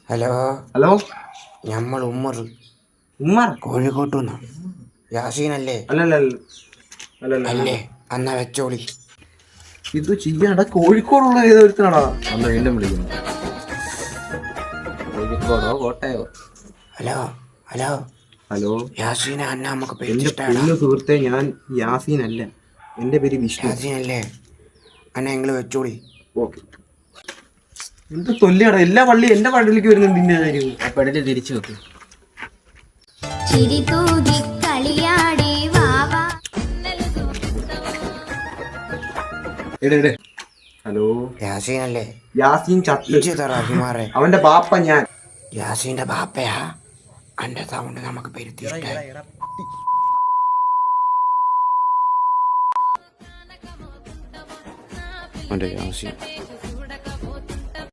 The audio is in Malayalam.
ഹലോ ഹലോ, ഞമ്മൾ ഉമ്മർ ഉമ്മർ? കോഴിക്കോട്ടുനിന്ന്. യാസീനല്ലേ? അല്ലല്ല അല്ലല്ല അല്ലേ? അല്ലല്ല. എന്നാ വെച്ചോളി. ഇത് ചെയ്യാടാ, കോഴിക്കോടുള്ള ഏതൊരുത്തനാടാ? അന്ന് വീണ്ടും വിളിക്കുന്നു. കോഴിക്കോടോ കോട്ടയോ? ഹലോ ഹലോ, ഹലോ, യാസീന അന്ന നമുക്ക് എന്റെ പേടിച്ചിട്ടാടാ. പൊന്നു സുഹൃത്തെ, ഞാൻ യാസീൻ അല്ല, എന്റെ പേര് വിഷ്ണു. യാസീനല്ലേ? അന്ന നിങ്ങൾ വെച്ചോളി. ഓക്കെ. എന്ത് തൊല്ലിയാടാ, എല്ലാ പള്ളി എന്റെ പള്ളിയിലേക്ക് വരുന്നുണ്ട് ഇന്റെ കാര്യം. ആ പെടല് തിരിച്ചു വെക്കും. ചിരി തൂകി കളിയാടി വാവാ. എടേ. ഹലോ, യാസീനല്ലേ? യാസീൻ ചത്ത്. ഇജ്ജ് തറ അഭിമാറെ. അവന്റെ ബാപ്പ ഞാൻ. യാസീന്റെ ബാപ്പയാ? അന്റെ സൗണ്ട് നമുക്ക് പെരുത്തിയിട്ടായി. അവന്റെ യാസീൻ